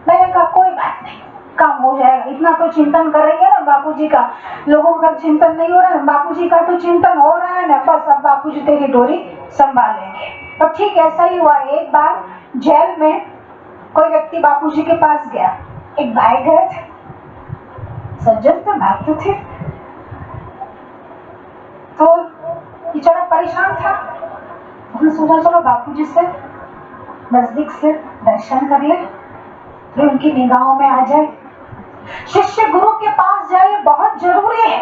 मैंने कहा कोई बात नहीं, काम हो जाएगा, इतना तो चिंतन कर रही है ना बापूजी का, लोगों का चिंतन नहीं हो रहा है, बापूजी का तो चिंतन हो रहा है ना, बस अब बापूजी तेरी डोरी संभाल लेंगे। और ठीक ऐसा ही हुआ। एक बार जेल में कोई व्यक्ति बापूजी के पास गया, एक भाई गए थे, सज्जन थे, भक्त थे, तो बेचारा परेशान था। उसने सोचा चलो बापूजी से नजदीक से दर्शन कर ले, फिर उनकी निगाहों में आ जाए। शिष्य गुरु के पास जाए बहुत जरूरी है,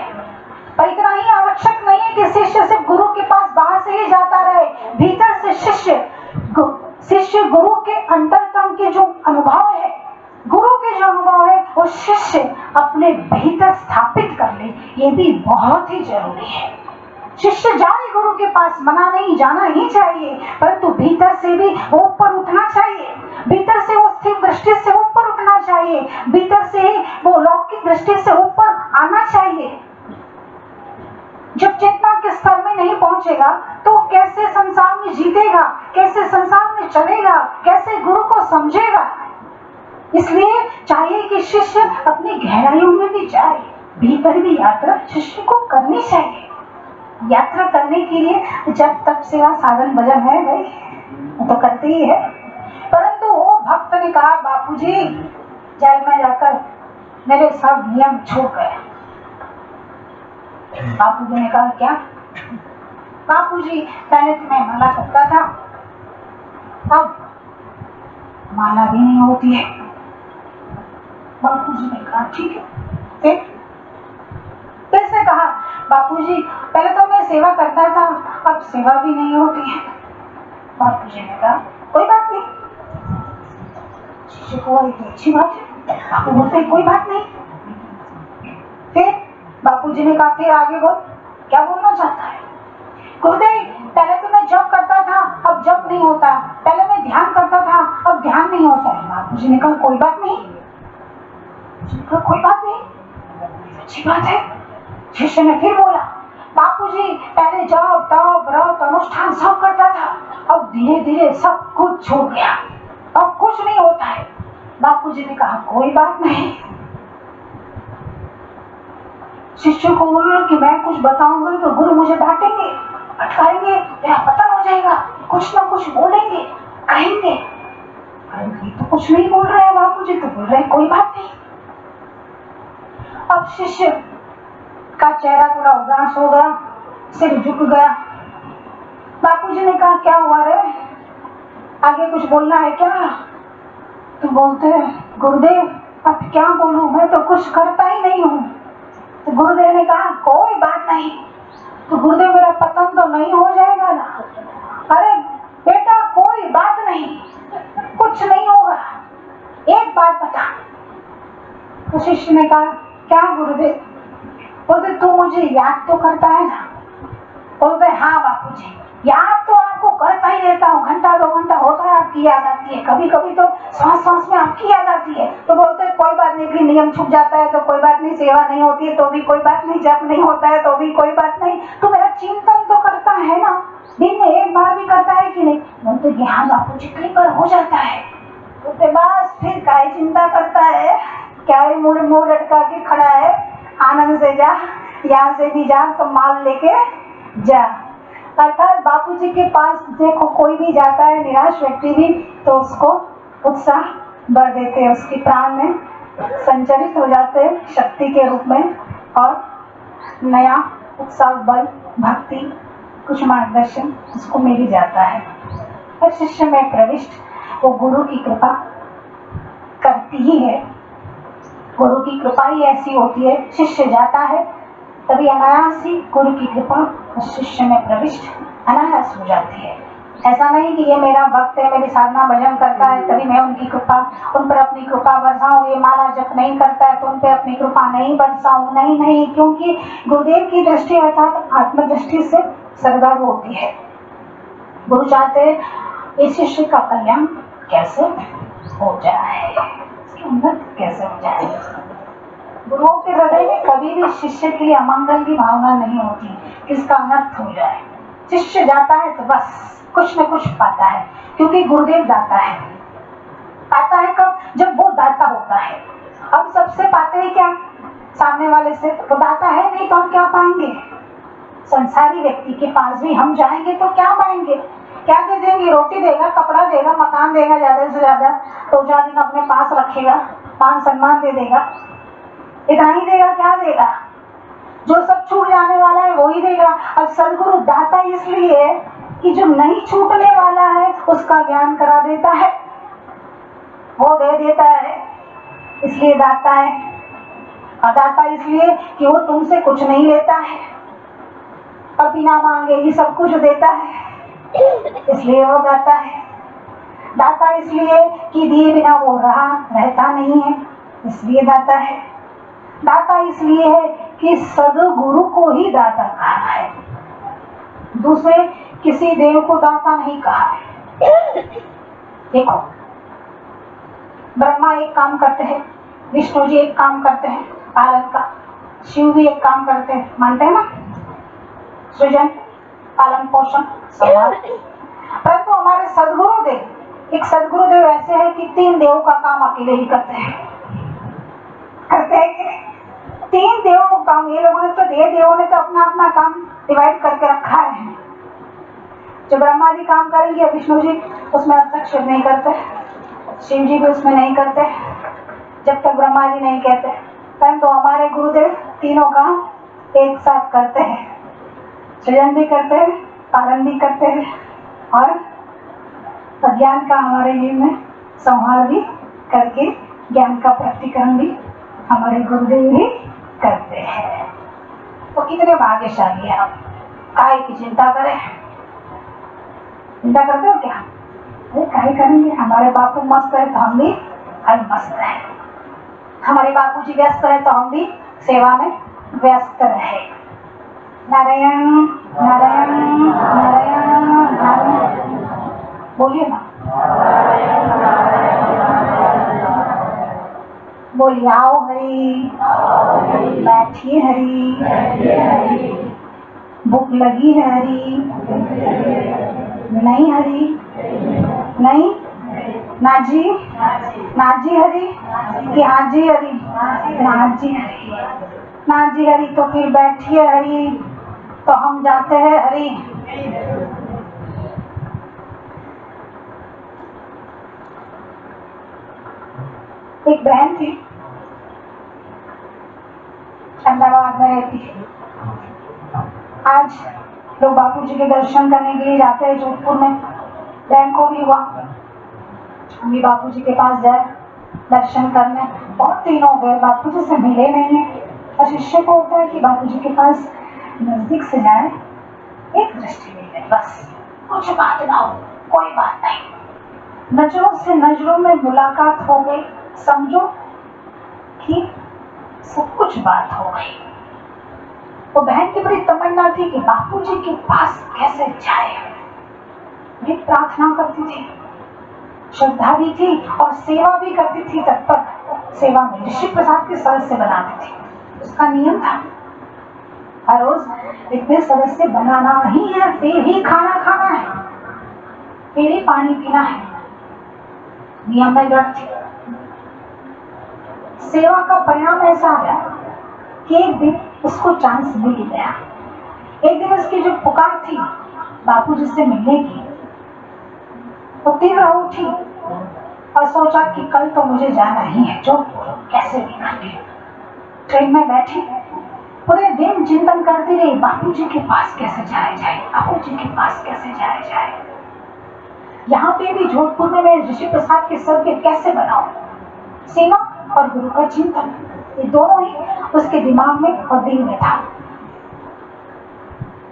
पर इतना ही आवश्यक नहीं है कि शिष्य सिर्फ गुरु के पास बाहर से ही जाता रहे। भीतर से शिष्य गुरु के अंतरतम के जो अनुभव है, गुरु के जो अनुभव है, वो शिष्य अपने भीतर स्थापित कर ले, ये भी बहुत ही जरूरी है। शिष्य जाए गुरु के पास, मना नहीं, जाना ही चाहिए, परंतु भीतर से भी ऊपर उठना चाहिए, भीतर से वो स्थिर दृष्टि से ऊपर उठना चाहिए, भीतर से वो लौकिक दृष्टि से ऊपर आना चाहिए। जब चेतना के स्तर में नहीं पहुंचेगा तो कैसे संसार में जीतेगा, कैसे संसार में चलेगा, कैसे गुरु को समझेगा। इसलिए चाहिए कि शिष्य अपनी गहराइयों में भी जाए, भीतर भी यात्रा शिष्य को करनी चाहिए। यात्रा करने के लिए जब तक सेवा साधन भजन है भाई, वो तो करते ही है, परंतु वो भक्त ने कहा बापूजी जेल में जाकर मेरे सब नियम छूट गए। बापूजी ने कहा क्या? बापूजी पहले तो मैं माला करता था, अब माला भी नहीं होती है। बापूजी ने कहा ठीक है। फिर से कहा बापूजी पहले तो मैं सेवा करता था, अब सेवा भी नहीं होती है। बापूजी ने कहा कोई बात नहीं। शिष्य को एक अच्छी बात है, बापू बोलते कोई बात नहीं। फिर बापूजी ने कहा फिर आगे बोल, क्या बोलना चाहता है? गुरुदेव पहले तो मैं जप करता था, अब जप नहीं होता, पहले मैं ध्यान करता था, अब ध्यान नहीं होता है। बापूजी ने कहा कोई बात नहीं। कोई बात नहीं, अच्छी बात है। शिष्य ने फिर बोला बापूजी पहले जप तप व्रत अनुष्ठान सब करता था, अब धीरे धीरे सब कुछ छूट गया, अब कुछ नहीं होता है। बापूजी ने कहा कोई बात नहीं। शिष्य को बोला कि मैं कुछ बताऊंगा तो गुरु मुझे डांटेंगे, फटकारेंगे, तेरा पतन हो जाएगा, कुछ ना कुछ बोलेंगे, कहेंगे। अरे तो कुछ नहीं बोल रहे हैं बापूजी, तो बोल रहे कोई बात नहीं। अब शिष्य का चेहरा थोड़ा उदास हो गया, सिर झुक गया। बापूजी ने कहा क्या हुआ रे, आगे कुछ बोलना है क्या? तो बोलते हैं गुरुदेव अब क्या बोलूं, मैं तो कुछ करता ही नहीं हूँ। तो गुरुदेव ने कहा कोई बात नहीं। तो गुरुदेव मेरा पतन तो नहीं हो जाएगा ना? अरे बेटा कोई बात नहीं, कुछ नहीं होगा, एक बात बता। तो शिष्य ने कहा क्या गुरुदेव? बोलते तू मुझे याद तो करता है ना? बोलते हाँ बापूजी याद तो आपको करता ही रहता हूँ, घंटा 2 घंटा होता है आपकी याद आती है, कभी कभी तो सांस सांस में आपकी याद आती है। तो बोलते कोई बात नहीं, फिर नियम छूट जाता है तो कोई बात नहीं, सेवा नहीं होती है तो भी कोई बात नहीं, जप नहीं होता है तो भी कोई बात नहीं, तो मेरा चिंतन तो करता है ना, दिन में एक बार भी करता है कि नहीं? बोलते कि हाँ बापूजी कई बार हो जाता है। बोलते बस फिर काय चिंता करता है, क्या मुंह लटका के खड़ा है, आनंद से जा, यहाँ से भी जा तो माल लेके जा। अर्थात बापूजी के पास देखो कोई भी जाता है निराश व्यक्ति भी, तो उसको उत्साह बढ़ देते हैं, उसके प्राण में संचरित हो जाते हैं शक्ति के रूप में, और नया उत्साह बल भक्ति कुछ मार्गदर्शन उसको मिल ही जाता है। हर शिष्य में प्रविष्ट वो गुरु की कृपा करती ही है, गुरु की कृपा ही ऐसी होती है। शिष्य जाता है तभी अनायास ही गुरु की कृपा उस शिष्य में प्रविष्ट अनायास हो जाती है। ऐसा नहीं कि ये मेरा भक्त है, मेरी साधना भजन करता है तभी मैं उनकी कृपा, उन पर अपनी कृपा बरसाऊं, ये माला जप नहीं करता है तो उन पर अपनी कृपा नहीं बरसाऊं। नहीं नहीं, क्योंकि गुरुदेव की दृष्टि अर्थात आत्मदृष्टि से सर्वज्ञ होती है। गुरु चाहते हैं इस शिष्य का कल्याण कैसे हो जाए, इसकी उन्नति कैसे हो जाए। गुरुओं के हृदय में कभी भी शिष्य के लिए अमंगल की भावना नहीं होती, किसका अनर्थ हो जाए। शिष्य जाता है तो बस कुछ न कुछ पाता है, क्योंकि गुरुदेव जाता है। पाता है कब? जब वो दाता होता है। हम सबसे पाते हैं क्या? सामने वाले से। वो दाता है नहीं तो हम क्या पाएंगे? संसारी व्यक्ति के पास भी हम जाएंगे तो क्या पाएंगे? क्या दे देंगे? रोटी देगा, कपड़ा देगा, मकान देगा, ज्यादा से ज्यादा 2-4 दिन अपने पास रखेगा, मान सम्मान दे देगा, इतना ही देगा। क्या देगा? जो सब छूट जाने वाला है वो ही देगा। और सदगुरु दाता इसलिए कि जो नहीं छूटने वाला है उसका ज्ञान करा देता है, वो दे देता है, इसलिए दाता है। और दाता इसलिए कि वो तुमसे कुछ नहीं लेता है और बिना मांगे ही सब कुछ देता है, इसलिए वो दाता है। दाता इसलिए कि दिए बिना वो रहता नहीं है, इसलिए दाता है। दाता इसलिए है कि सदगुरु को ही दाता कहा है, दूसरे किसी देव को दाता नहीं कहा है। देखो, ब्रह्मा एक काम करते हैं, विष्णु जी एक काम करते हैं पालन का, शिव भी एक काम करते हैं, मानते हैं ना, सृजन, पालन पोषण, संहार। परंतु हमारे सदगुरुदेव, एक सदगुरुदेव ऐसे है कि 3 देवों का काम अकेले ही करते हैं। करते हैं कि 3 देवों का काम। ये लोगों ने तो देवों ने तो अपना अपना काम डिवाइड करके रखा है। जो ब्रह्मा जी काम करेंगे, विष्णु जी उसमें हस्तक्षेप नहीं करते, शिव जी भी उसमें नहीं करते जब तक ब्रह्मा जी नहीं कहते। परंतु हमारे गुरुदेव तीनों काम एक साथ करते हैं, सृजन भी करते हैं, पालन भी करते हैं और अज्ञान का हमारे जीवन में संहार भी करके ज्ञान का प्रकटीकरण भी हमारे गुरुदेव ही करते हैं। तो कितने भाग्यशाली है हम। काहे की चिंता करें? चिंता करते हो क्या? अरे काहे करेंगे? हमारे बापू मस्त है तो हम भी मस्त है। हमारे बापू जी व्यस्त है तो हम भी सेवा में व्यस्त रहे। नारायण नारायण नारायण नारायण बोलिए ना। बोलिए, आओ हरि, बैठिए हरि, भूख लगी है हरि, नहीं हरि, नहीं ना जी, ना जी हरि कि हाँ जी हरि, ना जी हरि, ना जी हरि। तो फिर बैठिए हरि, तो हम जाते हैं हरि। एक बहन थी, अहमदाबाद में रहती है। आज लोग बापू जी के दर्शन करने के लिए जाते हैं जोधपुर में। बहन को भी हुआ, हम भी बापू जी के पास जाए दर्शन करने। बहुत दिन हो गए बापू जी से मिले नहीं है। और शिष्य को होता है कि बापू जी के पास नजदीक से जाए, एक दृष्टि मिल गई बस, कुछ बात ना हो, कोई बात नहीं। नजरों से नजरों में मुलाकात हो गई, समझो कि सब कुछ बात हो गई। वो बहन की बड़ी तमन्ना थी कि बापू जी के पास कैसे जाए। वे प्रार्थना करती थी, श्रद्धा भी थी और सेवा भी करती थी। तत्पर सेवा में ऋषि प्रसाद के सदस्य बनाती थी, उसका नियम था हर रोज इतने सदस्य बनाना ही है, फिर ही खाना खाना है, फिर ही पानी पीना है, नियम में दृढ़ थी। सेवा का परिणाम ऐसा आया कि एक दिन उसको चांस मिल गया। एक दिन उसकी जो पुकार थी बापू जी से मिलने की, वो तीव्र उठी और सोचा कि कल तो मुझे जाना ही है, जो कैसे भी करके। ट्रेन में बैठी पूरे दिन चिंतन करती रही, बापू जी के पास कैसे जाया जाए, बापू जी के पास कैसे जाया जाए। यहाँ पे भी जोधपुर में मैं ऋषि प्रसाद के सर पे कैसे बनाऊं। सेवा और गुरु का चिंतन, ये दोनों ही उसके दिमाग में और दिल में था।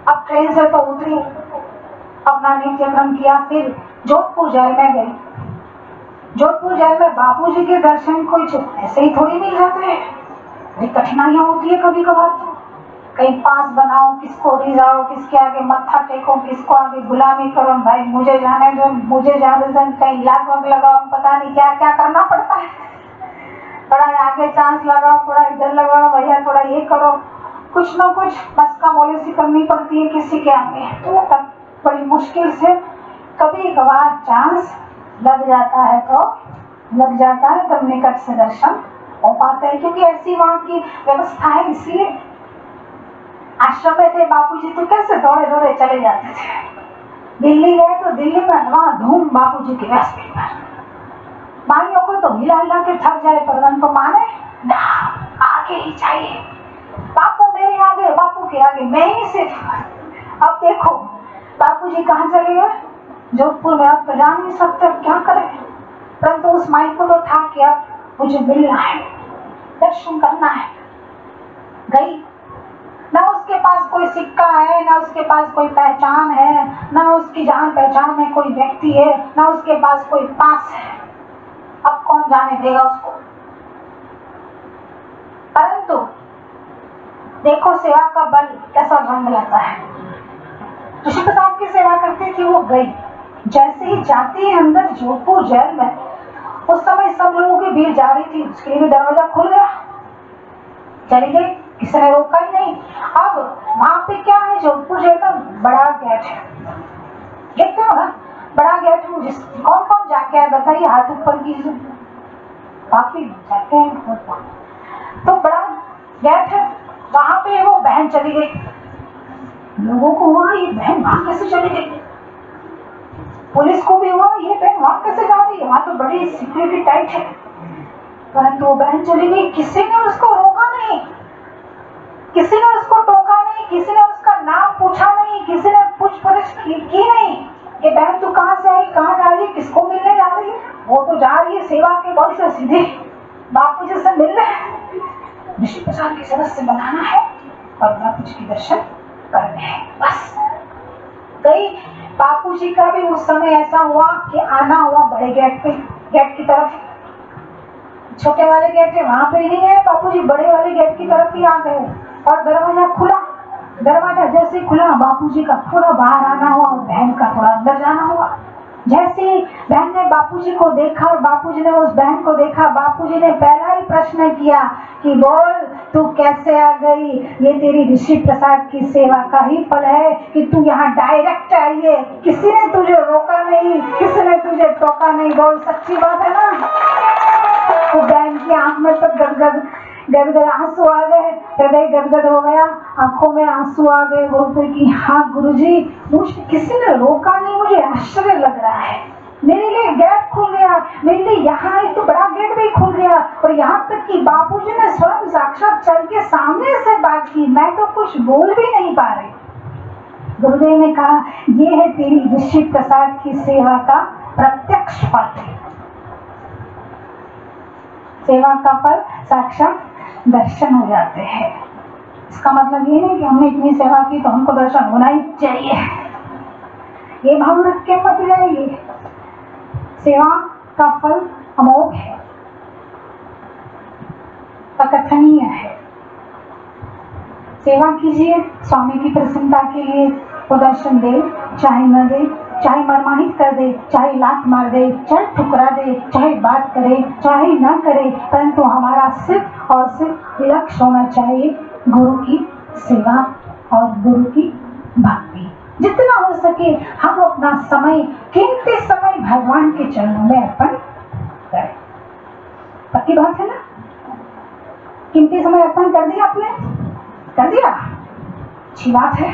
अब ट्रेन से तो उतरी, अपना नित्यक्रम किया, फिर जोधपुर जेल में गई। जोधपुर जेल में बापूजी के दर्शन कुछ ऐसे ही थोड़ी मिल जाते हैं, बड़ी कठिनाइयां होती है कभी कभार। तो कहीं पास बनाओ, किसको रिझाओ, किसके आगे मत्था टेको, किसको आगे गुलामी करो, भाई मुझे जाने दो, मुझे जाने दो, कहीं लाख वग लगाओ, पता नहीं क्या क्या करना पड़ता है। थोड़ा आगे चांस लगाओ, थोड़ा इधर लगाओ, भैया थोड़ा ये करो, कुछ ना कुछ बस का पॉलिसी करनी पड़ती है किसी के आगे। तो तब बड़ी मुश्किल से कभी कभार चांस लग जाता है तो लग जाता है तब निकट से दर्शन हो पाता है, क्योंकि ऐसी वहां की व्यवस्था है। इसलिए आश्रम में थे बापूजी तो कैसे दौड़े दौड़े चले जाते थे। दिल्ली गए तो दिल्ली में वहां धूम बापूजी की व्यवस्था पर। माइयों को तो हिला हिला के थक जाए पर उनको माने ना, आगे ही चाहिए। बापू मेरे आगे, बापू के आगे मैं ही सिर्फ। अब देखो बापूजी कहाँ चले गए, जोधपुर में। अब तो जा नहीं सकते, क्या करें। परंतु उस माई को तो था कि अब मुझे मिलना है, दर्शन करना है। गई, ना उसके पास कोई सिक्का है, ना उसके पास कोई पहचान है, ना उसकी जान पहचान में कोई व्यक्ति है, ना उसके पास कोई पास है। अब कौन जाने देगा उसको। परंतु देखो सेवा का बल कैसा रंग लाता है। ऋषि प्रताप की सेवा करती थी, वो गई। जैसे ही जाती है अंदर जोधपुर जेल में, उस समय सब लोगों की भीड़ जा रही थी, उसके लिए भी दरवाजा खुल गया, चली गई, किसी ने रोका ही नहीं। अब वहां पे क्या है, जोधपुर जेल का बड़ा गेट है, देखते हो ना, बड़ा गेट। कौन कौन जाके आए बताइए, हाथ ऊपर कीजिए। काफी जाते हैं। तो बड़ा गेट है, वहां पे वो बहन चली गई। लोगों को हुआ ये बहन वहां कैसे चली गई, पुलिस को भी हुआ ये बहन वहां कैसे जा रही है, वहां तो बड़ी सिक्योरिटी टाइट है। परंतु वो बहन चली गई, किसी ने उसको रोका नहीं, किसी ने उसको टोका नहीं, किसी ने उसका नाम पूछा नहीं, किसी ने पूछपरछ की नहीं कि बहन तू कहाँ से आई, कहाँ जा रही है, किसको मिलने जा रही है। वो तो जा रही है सेवा के बल से सीधे बापू जी से मिलने, ऋषि प्रसाद की सरस से बनाना है और बापू जी के दर्शन करने हैं, बस गई। बापू जी का भी उस समय ऐसा हुआ कि आना हुआ बड़े गेट पे, गेट की तरफ। छोटे वाले गेट है वहां पे नहीं है, बापू जी बड़े वाले गेट की तरफ ही आ गए और दरवाजा खुला। दरवाजा जैसे खुला, बापू जी का थोड़ा बाहर आना हुआ और बहन का थोड़ा अंदर जाना हुआ। जैसे ही बहन ने बापूजी को देखा और बापूजी ने उस बहन को देखा, बापूजी ने पहला ही प्रश्न किया कि बोल तू कैसे आ गई, ये तेरी ऋषि प्रसाद की सेवा का ही फल है कि तू यहाँ डायरेक्ट आई है, किसी ने तुझे रोका नहीं, किसी ने तुझे टोका नहीं। बोल सच्ची बात है ना। तो बहन की आंख में तो गदगद आंसू आ गए, हृदय गदगद हो गया, आंखों में आंसू आ गए। बोलते कि हाँ गुरुजी, मुझे किसी ने रोका नहीं, मुझे आश्चर्य लग रहा है, मेरे लिए गेट खुल गया, मेरे लिए यहाँ आई तो बड़ा गेट भी खुल गया, और यहाँ तक कि बापूजी ने स्वयं साक्षात चल के सामने से बात की, मैं तो कुछ बोल भी नहीं पा रही। गुरुदेव ने कहा ये है तेरी ऋषि प्रसाद की सेवा का प्रत्यक्ष फल, सेवा का फल साक्षात दर्शन हो जाते हैं। इसका मतलब ये नहीं कि हमने इतनी सेवा की तो हमको दर्शन होना ही चाहिए, ये भाव रख के मत जाइए। सेवा का फल अमोघ है, अकथनीय है। सेवा कीजिए स्वामी की प्रसन्नता के लिए, वो दर्शन दे चाहे न दे, चाहे मरमाहित कर दे, चाहे लात मार दे, चाहे ठुकरा दे, चाहे बात करे चाहे ना करे, परंतु हमारा सिर्फ और सिर्फ लक्ष्य होना चाहिए गुरु की सेवा और गुरु की भक्ति। जितना हो सके हम अपना समय, कीमती समय भगवान के चरणों में अर्पण करें। पक्की बात है ना। कीमती समय अर्पण कर दिया आपने, कर दिया, अच्छी बात है,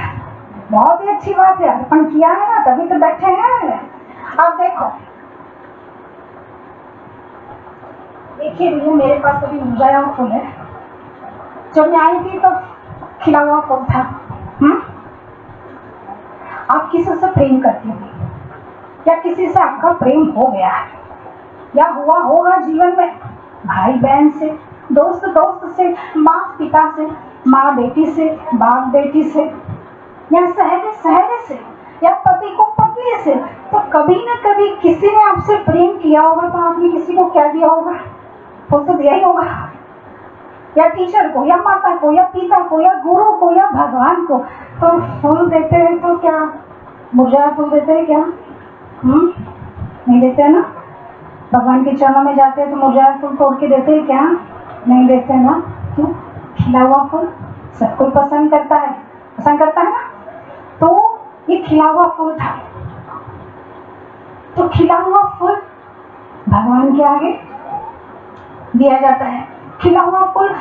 बहुत ही अच्छी बात है। अर्पण किया है ना, तभी तो बैठे हैं। अब देखो, देखिए भैया मेरे पास अभी मुरझाया हुआ फूल है, जब मैं आई थी तो खिला हुआ फूल था। आप किसी से प्रेम करती होंगी, या किसी से आपका प्रेम हो गया है, या हुआ होगा जीवन में, भाई बहन से, दोस्त दोस्त से, माँ पिता से, माँ बेटी से, बाप बेटी से, या सहेली सहेली से, या पति को पत्नी से, तो कभी न कभी किसी ने आपसे प्रेम किया होगा, तो आपने किसी को क्या दिया होगा, फूल तो दिया ही होगा। या टीचर को, या माता को, या पिता को, या गुरु को, या भगवान को। तो फूल देते हैं तो क्या मुरझाया फूल देते हैं क्या? नहीं देते हैं ना। भगवान के चरणों में जाते हैं तो मुरझाया फूल तोड़ के देते हैं क्या? नहीं देते ना। क्यों? खिला हुआ फूल सब कोई पसंद करता है, पसंद करता है ना। तो ये खिला हुआ फूल था, तो खिला हुआ फूल भगवान के आगे दिया जाता है। खिला हुआ फूल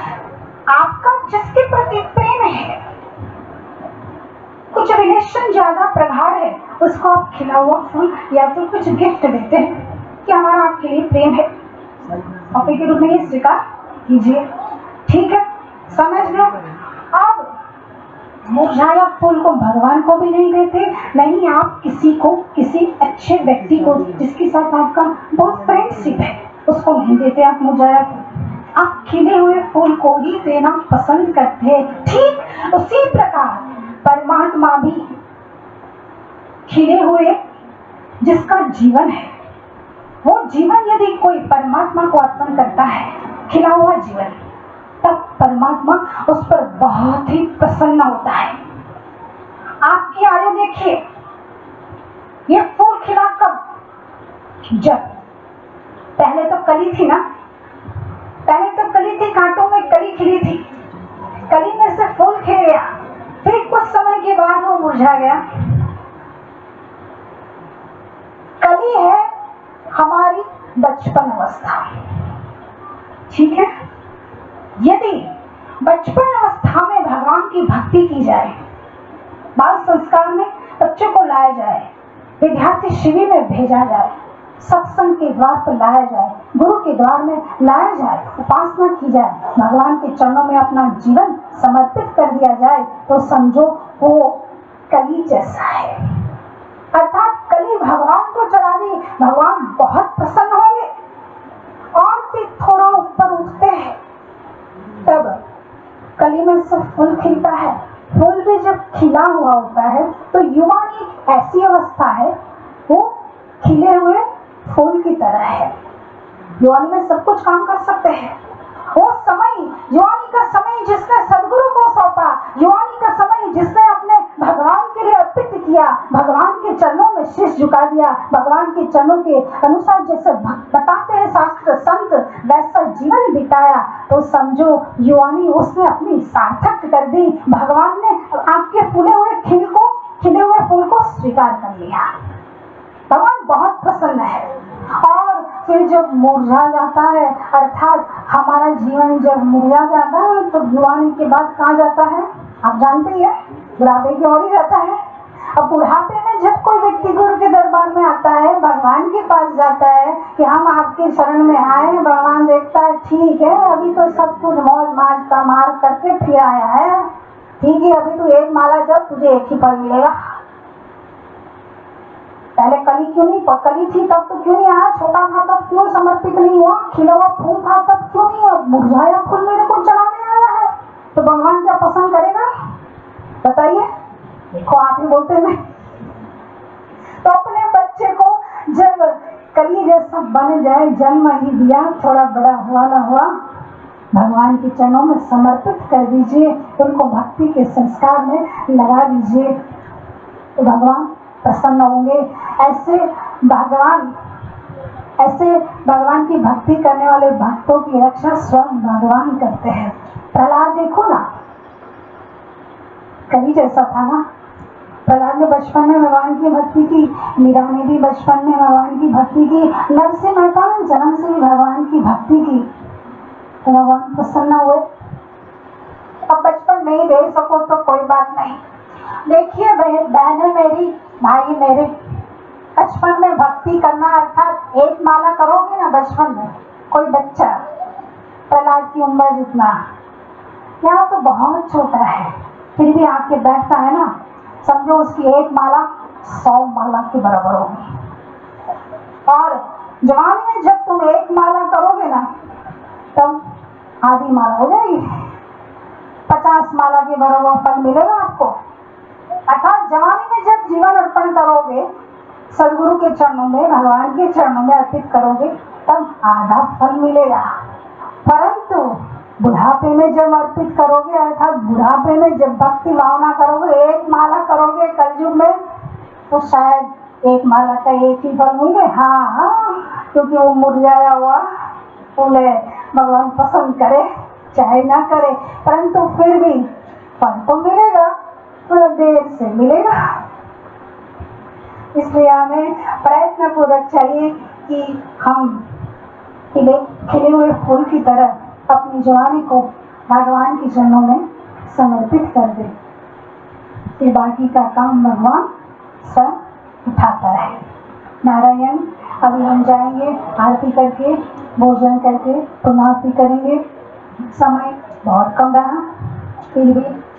आपका जिसके प्रति प्रेम है, कुछ रिलेशन ज्यादा प्रगाढ़ है, उसको आप खिला हुआ फूल या तो कुछ गिफ्ट देते हैं कि हमारा आपके लिए प्रेम है, तोहफे के रूप में ये स्वीकार कीजिए। ठीक है, समझ लो। अब मुरझाया फूल को भगवान को भी नहीं देते, नहीं आप किसी को, किसी अच्छे व्यक्ति को जिसके साथ आपका बहुत फ्रेंडशिप है, उसको नहीं देते आप मुरझाया फूल। आप खिले हुए फूल को ही देना पसंद करते हैं। ठीक उसी प्रकार परमात्मा भी खिले हुए, जिसका जीवन है, वो जीवन यदि कोई परमात्मा को अर्पण करता है, खिला हुआ जीवन, तब परमात्मा उस पर बहुत ही प्रसन्न होता है। आपकी आयु देखिए, ये फूल खिला कब? जब पहले तो कली थी ना, पहले तो कली थी, कांटों में कली खिली थी, कली में से फूल खिल गया, फिर कुछ समय के बाद वो मुरझा गया। कली है हमारी बचपन अवस्था, ठीक है। यदि बचपन अवस्था में भगवान की भक्ति की जाए, बाल संस्कार में बच्चों को लाया जाए, विद्यार्थी शिविर में भेजा जाए, सत्संग के द्वार पर लाया जाए, गुरु के द्वार में लाया जाए, उपासना की जाए, भगवान के चरणों में अपना जीवन समर्पित कर दिया जाए, तो समझो वो कली जैसा है। अर्थात कली भगवान को चढ़ा दी, भगवान बहुत प्रसन्न होंगे और फिर थोड़ा ऊपर उठते हैं, तब कली में से फूल खिलता है। फूल भी जब खिला हुआ होता है तो युवानी एक ऐसी अवस्था है, वो खिले हुए फूल की तरह है। युवानी में सब कुछ काम कर सकते हैं। वो समय, युवानी का समय जिसने सदगुरु को सौंपा, युवानी का समय जिसने अपने भगवान के लिए अर्पित किया, भगवान के चरणों में शीश झुका दिया, भगवान के चरणों के अनुसार जैसे बताते हैं शास्त्र संत, वैसा जीवन बिताया, तो समझो युवानी उसने अपनी सार्थक कर दी। भगवान ने आपके खिले हुए फूल को स्वीकार कर लिया। भगवान बहुत प्रसन्न है। और फिर जब मुरझा जाता है, अर्थात हमारा जीवन जब मुरझा जाता है, तो युवानी के बाद कहाँ जाता है आप जानते ही है, बुढ़ापे की ओर ही जाता है। अब बुढ़ापे में जब कोई व्यक्ति गुरु के दरबार में आता है, भगवान के पास जाता है कि हम आपके शरण में आए, भगवान देखता है ठीक है, अभी तो सब कुछ मौज माज का मार करके फिर आया है, ठीक है, अभी तो एक माला जब तुझे एक ही फल मिलेगा। पहले कली क्यों नहीं, कली थी तब तो क्यों नहीं आया, छोटा था तब क्यों समर्पित नहीं हुआ, खिला हुआ फूल था तब क्यों नहीं, अब मुरझाया फूल मेरे को चढ़ाने आया है, तो भगवान क्या पसंद करेगा बताइए? देखो आप ही बोलते नहीं। तो अपने बच्चे को जब कली जैसा बन जाए, जन्म ही दिया, थोड़ा बड़ा हुआ ना हुआ, भगवान के चरणों में समर्पित कर दीजिए, उनको भक्ति के संस्कार में लगा दीजिए, तो भगवान प्रसन्न होंगे। ऐसे भगवान की भक्ति करने वाले भक्तों की रक्षा स्वयं भगवान करते हैं। प्रहलाद देखो ना, कली जैसा था ना, प्रहलाद ने बचपन में भगवान की भक्ति की, मीरा ने भी बचपन में भगवान की भक्ति की, नरसिंह मेहता ने जन्म से ही भगवान की भक्ति की, तो भगवान प्रसन्न हुए। अब बचपन नहीं दे सको तो कोई बात नहीं। देखिए बहनें मेरी, भाई मेरे, बचपन में भक्ति करना, अर्थात एक माला करोगे ना बचपन में, कोई बच्चा प्रहलाद की उम्र जितना, यहाँ तो बहुत छोटा है, फिर भी आके बैठता है ना, समझो उसकी एक माला 100 माला के बराबर होगी। और जवानी में जब तुम एक माला करोगे ना, तब आधी माला हो जाएगी, 50 माला के बराबर फल मिलेगा आपको। अर्थात जवानी में जब जीवन अर्पण करोगे, सदगुरु के चरणों में, भगवान के चरणों में अर्पित करोगे, तब आधा फल मिलेगा। परंतु बुढ़ापे में जब अर्पित करोगे, अर्थात बुढ़ापे में जब भक्ति भावना करोगे, एक माला करोगे कलयुग में, तो शायद एक माला का एक ही फल मिले। हाँ, क्योंकि वो मुरझाया हुआ फूल है, भगवान पसंद करे चाहे ना करे, परंतु फिर भी फल तो मिलेगा, थोड़ा देर से मिलेगा। इसलिए हमें प्रयत्न पूर्वक चाहिए कि हम खिले हुए फूल की तरह अपनी जवानी को भगवान के चरणों में समर्पित कर दे। फिर बाकी का काम भगवान स्वयं उठाता है। नारायण, अभी हम जाएंगे आरती करके, भोजन करके पुनारती करेंगे। समय बहुत कम रहा, फिर भी